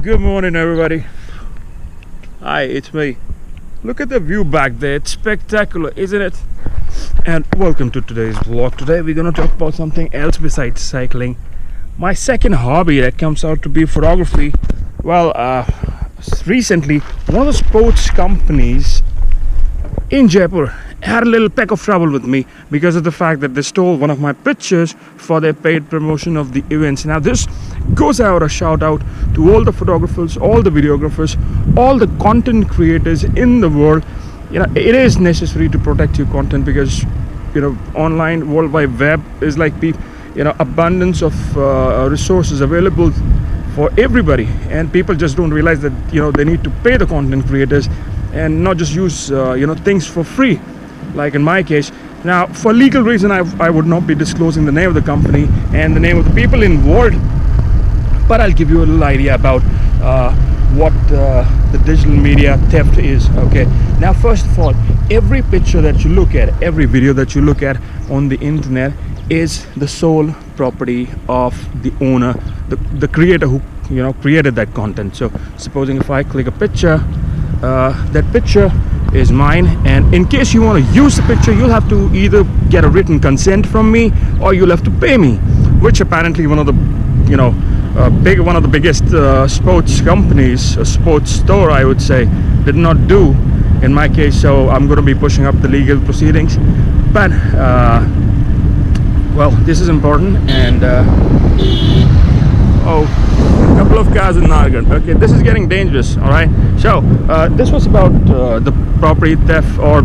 Good morning, everybody. Hi, it's me. Look at the view back there. It's spectacular, isn't it? And welcome to today's vlog. Today we're gonna talk about something else besides cycling. My second hobby that comes out to be photography. Well, recently one of the sports companies in Jaipur had a little peck of trouble with me because of the fact that they stole one of my pictures for their paid promotion of the events. Now this goes out a shout out to all the photographers, all the videographers, all the content creators in the world. You know, it is necessary to protect your content because, you know, online World Wide Web is like abundance of resources available for everybody, and people just don't realize that, you know, they need to pay the content creators and not just use things for free, like in my case. Now, for legal reason, I would not be disclosing the name of the company and the name of the people involved, but I'll give you a little idea about what the digital media theft is. Okay, now first of all, every picture that you look at, every video that you look at on the internet is the sole property of the owner, the creator who created that content. So supposing if I click a picture, that picture is mine, and in case you want to use the picture, you'll have to either get a written consent from me or you'll have to pay me, which apparently one of the biggest sports companies, a sports store I would say, did not do in my case. So I'm going to be pushing up the legal proceedings, but well, this is important. And a couple of cars in Nargan. Okay, this is getting dangerous. All right, so this was about the property theft, or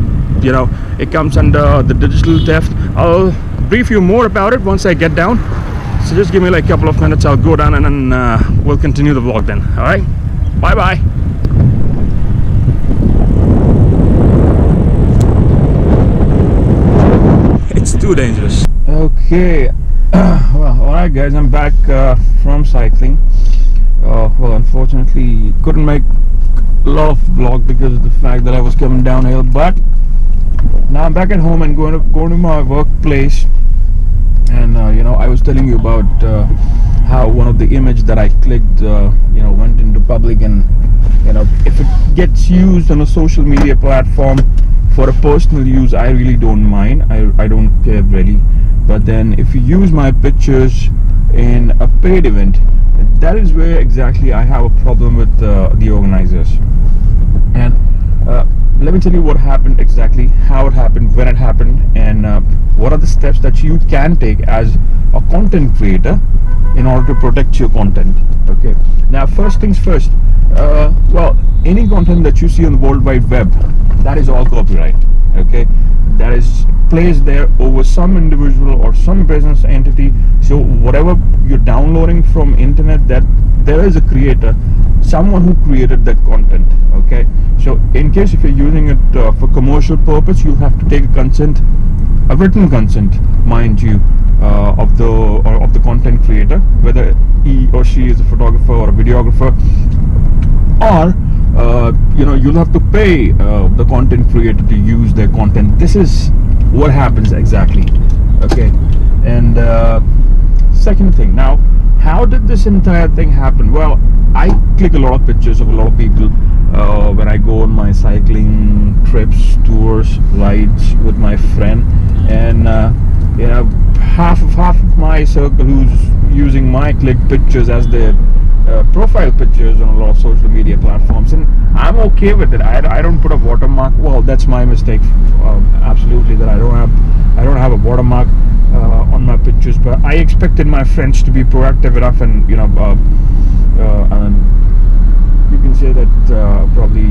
it comes under the digital theft. I'll brief you more about it once I get down, so just give me like a couple of minutes. I'll go down and then we'll continue the vlog then. All right, bye bye. It's too dangerous. Okay. Well, alright guys, I'm back from cycling. Well, unfortunately couldn't make a lot of vlog because of the fact that I was coming downhill, but now I'm back at home and going to my workplace. And I was telling you about how one of the image that I clicked went into public, and if it gets used on a social media platform for a personal use, I really don't mind. I don't care really. But then if you use my pictures in a paid event, that is where exactly I have a problem with the organizers. And let me tell you what happened exactly, how it happened, when it happened, and what are the steps that you can take as a content creator in order to protect your content. Okay, now first things first, well, any content that you see on the World Wide Web, that is all copyright. Okay, that is placed there over some individual or some business entity. So whatever you're downloading from internet, that there is a creator, someone who created that content. Okay, so in case if you're using it for commercial purpose, you have to take a consent, a written consent, mind you, of the content creator, whether he or she is a photographer or a videographer, or you'll have to pay the content creator to use their content. This is what happens exactly. Okay, and second thing, now how did this entire thing happen? Well, I click a lot of pictures of a lot of people when I go on my cycling trips, tours, rides with my friend, and half of my circle who's using my click pictures as their profile pictures on a lot of social media platforms, and I'm okay with it. I don't put a watermark. Well, that's my mistake, absolutely, that I don't have a watermark on my pictures. But I expected my friends to be proactive enough, and and you can say that probably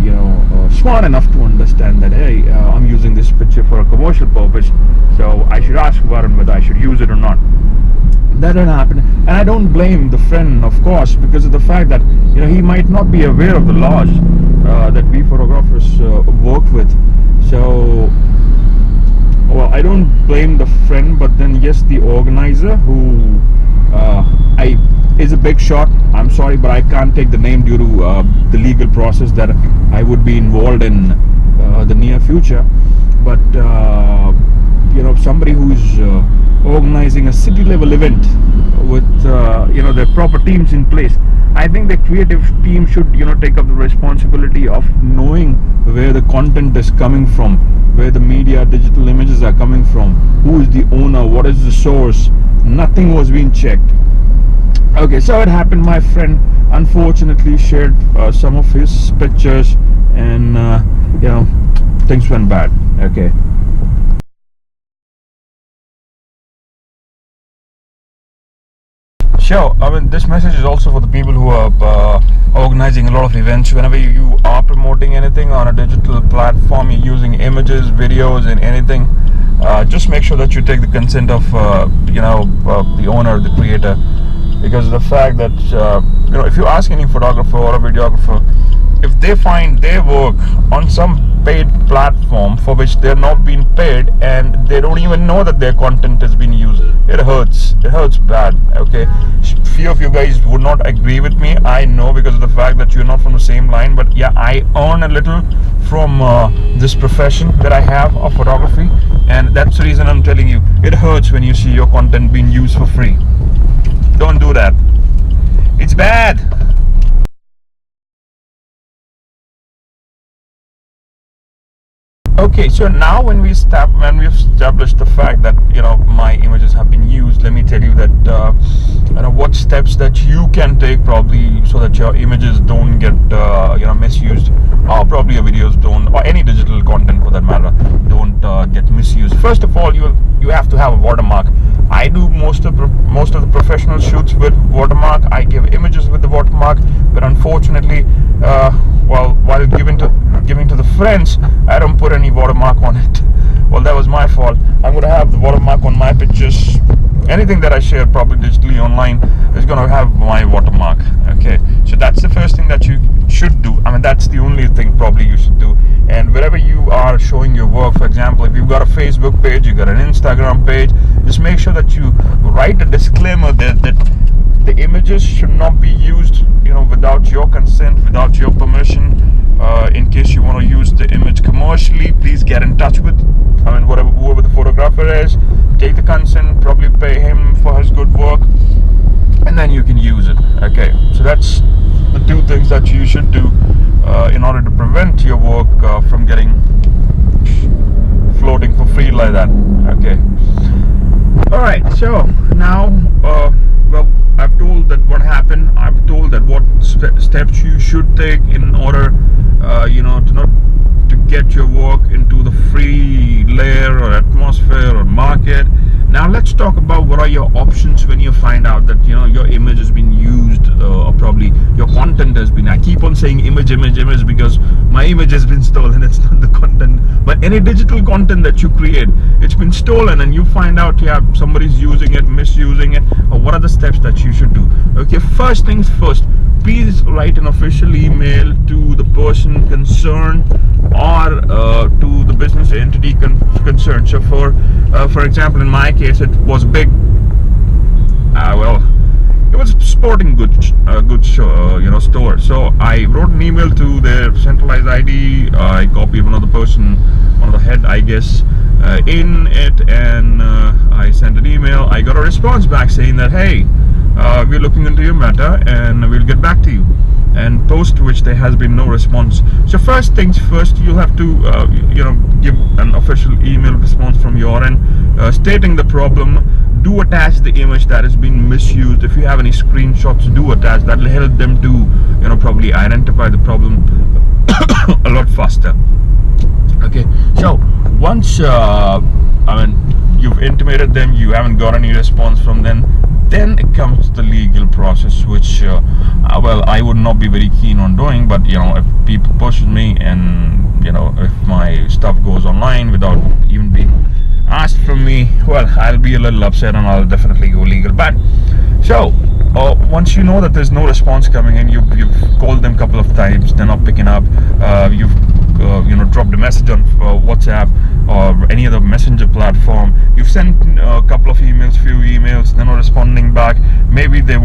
smart enough to understand that, hey, I'm using this picture for a commercial purpose, so I should ask Varun whether I should use it or not. That didn't happen, and I don't blame the friend, of course, because of the fact that he might not be aware of the laws that we photographers work with. So, well, I don't blame the friend, but then yes, the organizer who is a big shot. I'm sorry, but I can't take the name due to the legal process that I would be involved in the near future. But somebody who's organizing a city level event with their proper teams in place. I think the creative team should take up the responsibility of knowing where the content is coming from, where the media digital images are coming from, who is the owner, what is the source. Nothing was being checked. Okay, so it happened, my friend unfortunately shared some of his pictures, and things went bad. Okay. Sure. I mean, this message is also for the people who are organizing a lot of events. Whenever you are promoting anything on a digital platform, you're using images, videos, and anything, just make sure that you take the consent of the owner, the creator, because of the fact that if you ask any photographer or a videographer, if they find their work on some paid platform for which they're not being paid and they don't even know that their content is being used, it hurts bad. Okay, few of you guys would not agree with me, I know, because of the fact that you're not from the same line, but yeah, I earn a little from this profession that I have of photography, and that's the reason I'm telling you, it hurts when you see your content being used for free. Don't do that, it's bad. Okay, so now when we've established the fact that my images have been used, let me tell you that what steps that you can take probably so that your images don't get misused, or probably your videos don't, or any digital content for that matter, don't get misused. First of all, you have to have a watermark. I do most of the professional shoots with watermark. I give images with the watermark, but unfortunately, while giving to the friends, I don't put any watermark on it. Well, that was my fault. I'm going to have the watermark on my pictures. Anything that I share probably digitally online is going to have my watermark. Okay, so that's the first thing that you should do. I mean, that's the only thing probably you should do. And wherever you are showing your work, for example, if you've got a Facebook page, you've got an Instagram page, just make sure that you write a disclaimer there that the images should not be used without your consent, without your permission. In case you want to use the image commercially, please get in touch with whoever the photographer is, take the consent, probably pay him for his good work, and then you can use it. Okay, so that's the two things that you should do in order to prevent your work from getting floating for free like that. Okay, alright, so now I've told that what happened, I've told that what steps you should take in order to get your work into the free layer or atmosphere or market. Now let's talk about what are your options when you find out that your image has been used, or probably your content has been, I keep on saying image because my image has been stolen, it's not the content, but any digital content that you create, it's been stolen, and you find out somebody's using it, misusing it. Or what are the steps that you should do? Okay, first things first, please write an official email to the person concerned, or to the business entity concerned. So for example, in my case, it was big. It was sporting goods store. So I wrote an email to their centralized ID. I copied one of the head, I guess, in it, and I sent an email. I got a response back saying that, hey, we're looking into your matter and we'll get back to you. And post which there has been no response. So first things first, you'll have to give an official email response from your end, stating the problem. Do attach the image that has been misused. If you have any screenshots, do attach. That will help them to probably identify the problem a lot faster. Okay, so once you've intimated them, you haven't got any response from them, then it comes the legal process, which I would not be very keen on doing. But if people push me, and if my stuff goes online without even being asked from me, well, I'll be a little upset and I'll definitely go legal. But so once you know that there's no response coming in, you've called them a couple of times, they're not picking up, you've dropped a message on WhatsApp or any other messenger platform, you've sent a couple of emails, few emails, they're not responding back. Maybe they're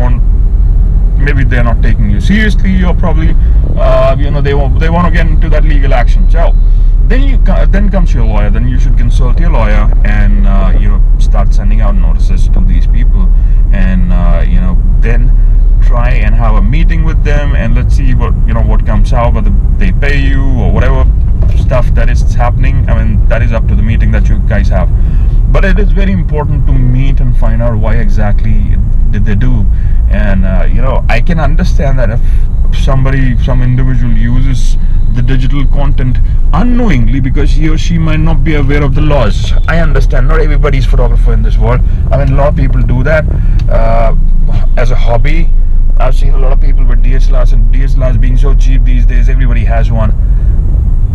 not taking you seriously, or probably they want to get into that legal action. So then comes your lawyer. Then you should consult your lawyer and start sending out notices to these people, and then try and have a meeting with them, and let's see what comes out, whether they pay you or whatever stuff that is happening. I mean, that is up to the meeting that you guys have. But it is very important to meet and find out why exactly did they do. And I can understand that if some individual uses the digital content unknowingly because he or she might not be aware of the laws. I understand, not everybody's photographer in this world. I mean, a lot of people do that as a hobby. I've seen a lot of people with DSLRs, and DSLRs being so cheap these days, everybody has one.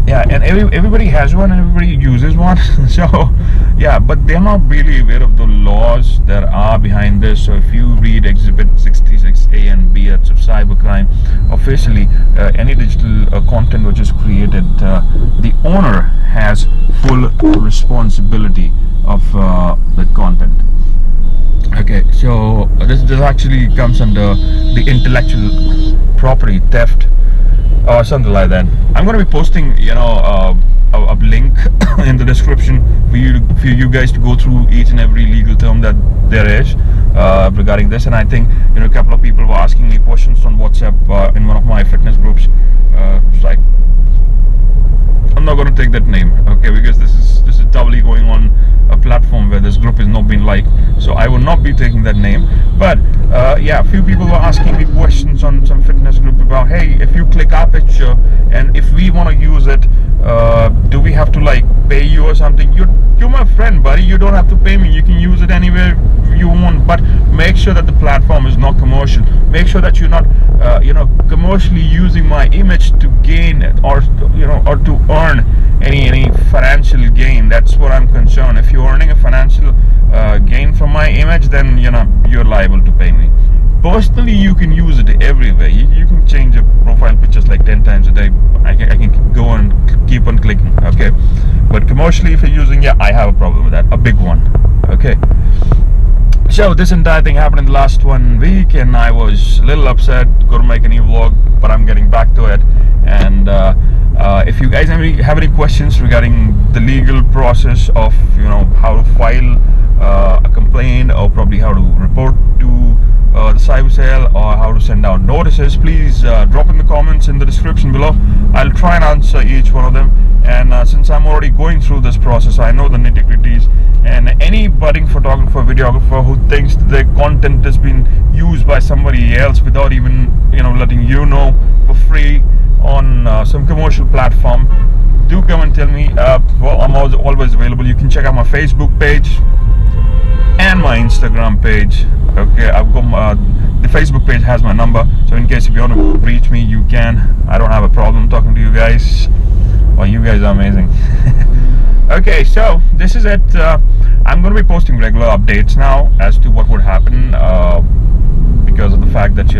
Yeah, and everybody has one and everybody uses one. So yeah, but they're not really aware of the laws that are behind this. So if you read Exhibit 66A and B of cybercrime, officially any digital content which is created, the owner has full responsibility of the content. Okay, so this actually comes under the intellectual property theft or something like that. I'm going to be posting a link in the description for you guys to go through each and every legal term that there is regarding this. And I think a couple of people were asking me questions on WhatsApp in one of my fitness groups. It's like, I'm not going to take that name, okay, because this is doubly going on a platform where this group is not being liked, so I will not be taking that name. But yeah, a few people were asking me questions on some fitness group about, hey, if you click our picture and if we want to use it, do we have to like pay you or something? You're my friend, buddy, you don't have to pay me, you can use it anywhere you want, but make sure that the platform is not commercial. Make sure that you're not commercially using my image to gain or to earn any financial gain. That's what I'm concerned. If you're earning a financial gain from my image, then you're liable to pay me. Personally, you can use it everywhere. You can change your profile pictures like 10 times a day. I can go and keep on clicking, okay? But commercially, if you're using it, I have a problem with that, a big one, okay? So this entire thing happened in the last 1 week, and I was a little upset, couldn't make a new vlog, but I'm getting back to it. And if you guys have any questions regarding the legal process of how to file a complaint, or probably how to report to the cyber cell, or how to send out notices, please drop in the comments in the description below. I'll try and answer each one of them. And since I'm already going through this process, I know the nitty-gritties. And any budding photographer, videographer who thinks their content has been used by somebody else without even letting you know for free on some commercial platform, do come and tell me. Well, I'm always available. You can check out my Facebook page and my Instagram page. Okay, I've got the Facebook page has my number, so in case if you want to reach me, you can. I don't have a problem talking to you guys. Well, you guys are amazing. Okay, so this is it. I'm going to be posting regular updates now as to what would happen, because of the fact that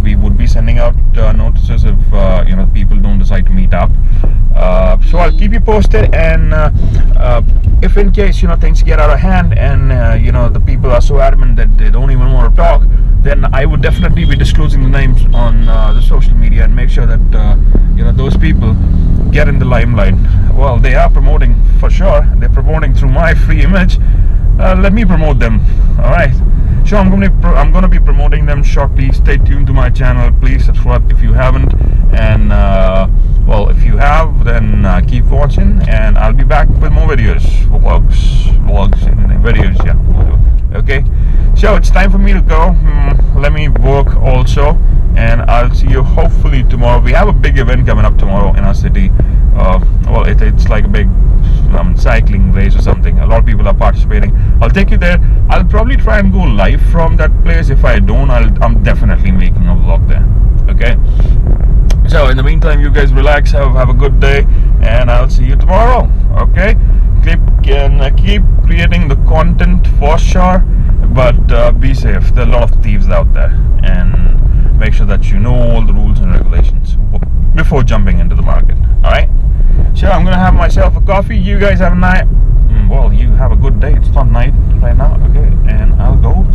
we would be sending out notices if people don't decide to meet up. So I'll keep you posted, and if in case things get out of hand and the people are so adamant that they don't even want to talk, then I would definitely be disclosing the names on the social media and make sure that those people get in the limelight. Well, they are promoting for sure. They're promoting through my free image. Let me promote them. All right. So I'm going to be promoting them shortly. Stay tuned to my channel. Please subscribe if you haven't. And well, if you have, then keep watching, and I'll be back with more videos, vlogs, and videos. Yeah. Okay. So it's time for me to go. Let me work also, and I'll see you hopefully tomorrow. We have a big event coming up tomorrow in our city. Well, it's like a big cycling race or something. A lot of people are participating. I'll take you there. I'll probably try and go live from that place. If I don't, I'm definitely making a vlog there. Okay. So in the meantime, you guys relax, have a good day, and I'll see you tomorrow. Okay. Keep creating the content for sure, but be safe. There are a lot of thieves out there, and make sure that you know all the rules and regulations before jumping into the market. All right. So I'm gonna have myself a coffee. You guys have a night. Well, you have a good day. It's not night right now. Okay, and I'll go.